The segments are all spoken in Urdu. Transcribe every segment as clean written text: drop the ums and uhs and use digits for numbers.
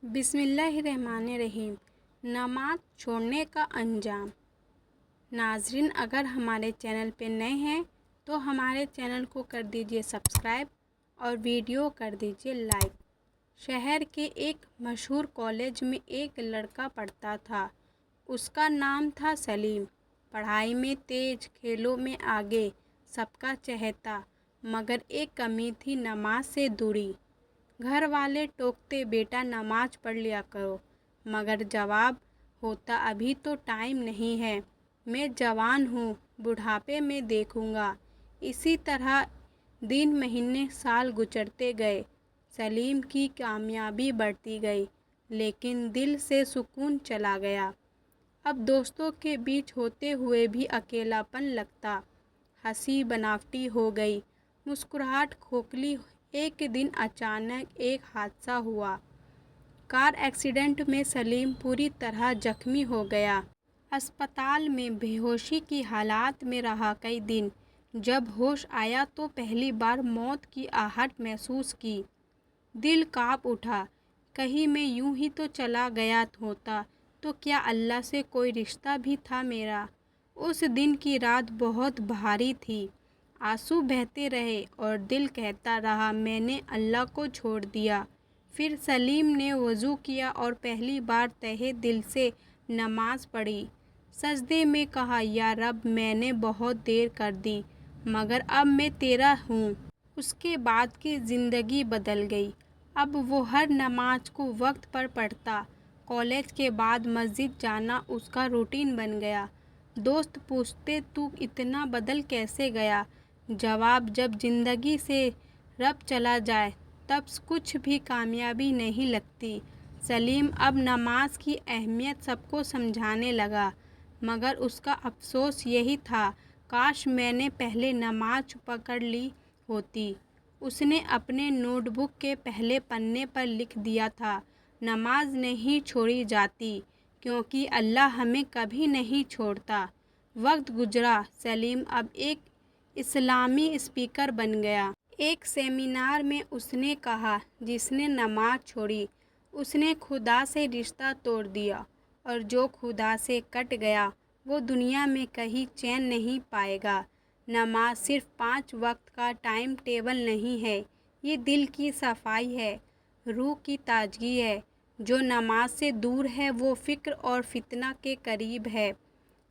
بسم اللہ الرحمن الرحیم۔ نماز چھوڑنے کا انجام۔ ناظرین، اگر ہمارے چینل پہ نئے ہیں تو ہمارے چینل کو کر دیجئے سبسکرائب اور ویڈیو کر دیجئے لائک۔ شہر کے ایک مشہور کالج میں ایک لڑکا پڑھتا تھا۔ اس کا نام تھا سلیم۔ پڑھائی میں تیز، کھیلوں میں آگے، سب کا چہیتا، مگر ایک کمی تھی، نماز سے دوری۔ گھر والے ٹوکتے، بیٹا نماز پڑھ لیا کرو، مگر جواب ہوتا ابھی تو ٹائم نہیں ہے، میں جوان ہوں، بڑھاپے میں دیکھوں گا۔ اسی طرح دن، مہینے، سال گزرتے گئے۔ سلیم کی کامیابی بڑھتی گئی، لیکن دل سے سکون چلا گیا۔ اب دوستوں کے بیچ ہوتے ہوئے بھی اکیلا پن لگتا۔ ہنسی بناوٹی ہو گئی، مسکراہٹ کھوکھلی۔ ایک دن اچانک ایک حادثہ ہوا۔ کار ایکسیڈنٹ میں سلیم پوری طرح زخمی ہو گیا۔ اسپتال میں بے ہوشی کی حالت میں رہا کئی دن۔ جب ہوش آیا تو پہلی بار موت کی آہٹ محسوس کی۔ دل کانپ اٹھا، کہیں میں یوں ہی تو چلا گیا ہوتا تو کیا اللہ سے کوئی رشتہ بھی تھا میرا؟ اس دن کی رات بہت بھاری تھی۔ آنسو بہتے رہے اور دل کہتا رہا، میں نے اللہ کو چھوڑ دیا۔ پھر سلیم نے وضو کیا اور پہلی بار تہہ دل سے نماز پڑھی۔ سجدے میں کہا، یا رب، میں نے بہت دیر کر دی، مگر اب میں تیرا ہوں۔ اس کے بعد کی زندگی بدل گئی۔ اب وہ ہر نماز کو وقت پر پڑھتا۔ کالج کے بعد مسجد جانا اس کا روٹین بن گیا۔ دوست پوچھتے، تو اتنا بدل کیسے گیا؟ جواب، جب زندگی سے رب چلا جائے تب کچھ بھی کامیابی نہیں لگتی۔ سلیم اب نماز کی اہمیت سب کو سمجھانے لگا، مگر اس کا افسوس یہی تھا، کاش میں نے پہلے نماز پکڑ لی ہوتی۔ اس نے اپنے نوٹ بک کے پہلے پنے پر لکھ دیا تھا، نماز نہیں چھوڑی جاتی، کیونکہ اللہ ہمیں کبھی نہیں چھوڑتا۔ وقت گزرا، سلیم اب ایک اسلامی اسپیکر بن گیا۔ ایک سیمینار میں اس نے کہا، جس نے نماز چھوڑی اس نے خدا سے رشتہ توڑ دیا، اور جو خدا سے کٹ گیا وہ دنیا میں کہیں چین نہیں پائے گا۔ نماز صرف 5 وقت کا ٹائم ٹیبل نہیں ہے، یہ دل کی صفائی ہے، روح کی تازگی ہے۔ جو نماز سے دور ہے وہ فقر اور فتنہ کے قریب ہے۔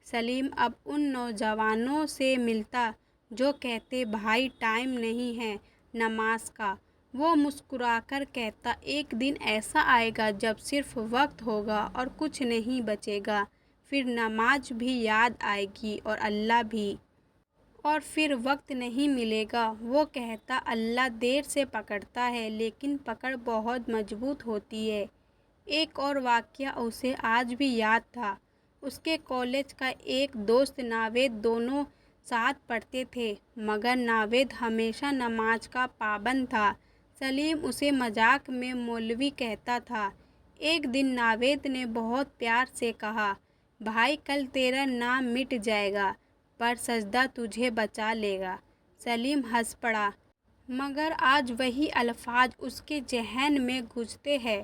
سلیم اب ان نوجوانوں سے ملتا جو کہتے، بھائی ٹائم نہیں ہے نماز کا۔ وہ مسکرا کر کہتا، ایک دن ایسا آئے گا جب صرف وقت ہوگا اور کچھ نہیں بچے گا، پھر نماز بھی یاد آئے گی اور اللہ بھی، اور پھر وقت نہیں ملے گا۔ وہ کہتا، اللہ دیر سے پکڑتا ہے لیکن پکڑ بہت مضبوط ہوتی ہے۔ ایک اور واقعہ اسے آج بھی یاد تھا۔ اس کے کالج کا ایک دوست ناوید، دونوں ساتھ پڑھتے تھے، مگر ناوید ہمیشہ نماز کا پابند تھا۔ سلیم اسے مذاق میں مولوی کہتا تھا۔ ایک دن ناوید نے بہت پیار سے کہا، بھائی کل تیرا نام مٹ جائے گا، پر سجدہ تجھے بچا لے گا۔ سلیم ہنس پڑا، مگر آج وہی الفاظ اس کے ذہن میں گونجتے ہیں۔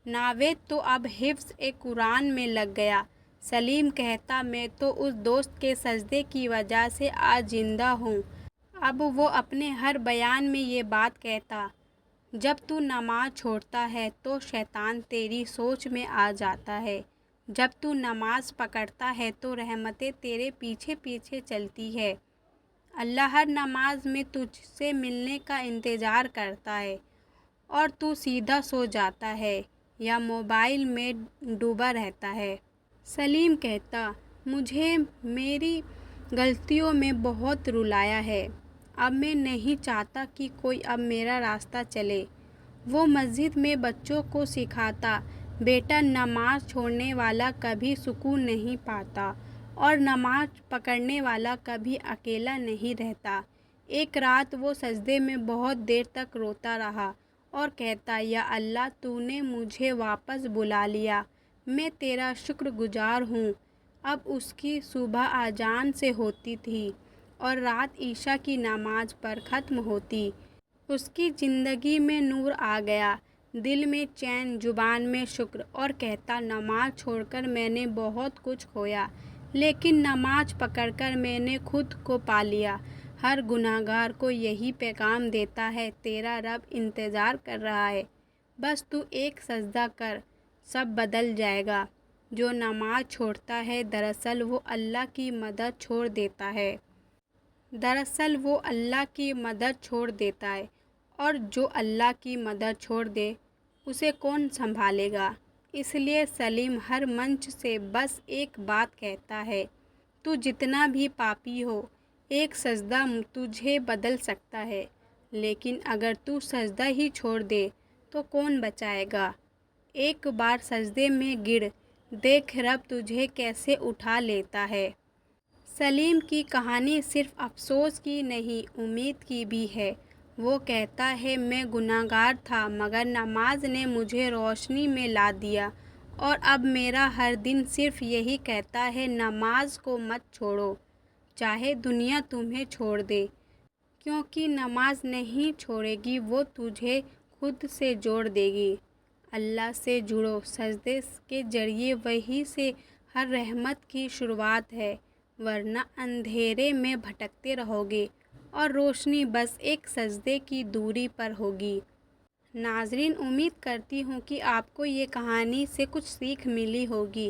ناوید تو اب حفظ قرآن میں لگ گیا۔ سلیم کہتا، میں تو اس دوست کے سجدے کی وجہ سے آج زندہ ہوں۔ اب وہ اپنے ہر بیان میں یہ بات کہتا، جب تو نماز چھوڑتا ہے تو شیطان تیری سوچ میں آ جاتا ہے، جب تو نماز پکڑتا ہے تو رحمتیں تیرے پیچھے پیچھے چلتی ہے۔ اللہ ہر نماز میں تجھ سے ملنے کا انتظار کرتا ہے، اور تو سیدھا سو جاتا ہے یا موبائل میں ڈوبا رہتا ہے۔ سلیم کہتا، مجھے میری غلطیوں میں بہت رلایا ہے، اب میں نہیں چاہتا کہ کوئی اب میرا راستہ چلے۔ وہ مسجد میں بچوں کو سکھاتا، بیٹا نماز چھوڑنے والا کبھی سکون نہیں پاتا، اور نماز پکڑنے والا کبھی اکیلا نہیں رہتا۔ ایک رات وہ سجدے میں بہت دیر تک روتا رہا اور کہتا، یا اللہ، تو نے مجھے واپس بلا لیا، میں تیرا شکر گزار ہوں۔ اب اس کی صبح اذان سے ہوتی تھی اور رات عشاء کی نماز پر ختم ہوتی۔ اس کی زندگی میں نور آ گیا۔ دل میں چین، زبان میں شکر، اور کہتا نماز چھوڑ کر میں نے بہت کچھ کھویا، لیکن نماز پکڑ کر میں نے خود کو پا لیا۔ ہر گنہگار کو یہی پیغام دیتا ہے، تیرا رب انتظار کر رہا ہے، بس تو ایک سجدہ کر، سب بدل جائے گا۔ جو نماز چھوڑتا ہے دراصل وہ اللہ کی مدد چھوڑ دیتا ہے۔ اور جو اللہ کی مدد چھوڑ دے اسے کون سنبھالے گا؟ اس لیے سلیم ہر منچ سے بس ایک بات کہتا ہے، تو جتنا بھی پاپی ہو، ایک سجدہ تجھے بدل سکتا ہے، لیکن اگر تو سجدہ ہی چھوڑ دے تو کون بچائے گا؟ ایک بار سجدے میں گر، دیکھ رب تجھے کیسے اٹھا لیتا ہے۔ سلیم کی کہانی صرف افسوس کی نہیں، امید کی بھی ہے۔ وہ کہتا ہے میں گنہگار تھا مگر نماز نے مجھے روشنی میں لا دیا، اور اب میرا ہر دن صرف یہی کہتا ہے نماز کو مت چھوڑو، چاہے دنیا تمہیں چھوڑ دے، کیونکہ نماز نہیں چھوڑے گی وہ تجھے خود سے جوڑ دے گی۔ اللہ سے جڑو، سجدے کے ذریعے وہی سے ہر رحمت کی شروعات ہے، ورنہ اندھیرے میں بھٹکتے رہو گے اور روشنی بس ایک سجدے کی دوری پر ہوگی۔ ناظرین، امید کرتی ہوں کہ آپ کو یہ کہانی سے کچھ سیکھ ملی ہوگی۔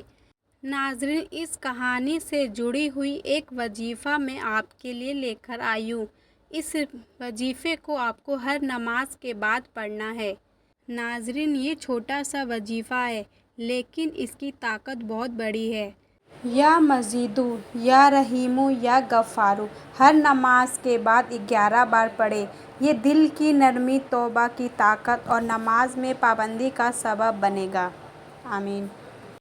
ناظرین، اس کہانی سے جڑی ہوئی ایک وظیفہ میں آپ کے لیے لے کر آئی ہوں۔ اس وظیفے کو آپ کو ہر نماز کے بعد پڑھنا ہے۔ ناظرین، یہ چھوٹا سا وظیفہ ہے لیکن اس کی طاقت بہت بڑی ہے۔ یا مجیدو، یا رحیمو، یا غفارو، ہر نماز کے بعد 11 بار پڑھیں۔ یہ دل کی نرمی، توبہ کی طاقت اور نماز میں پابندی کا سبب بنے گا۔ آمین۔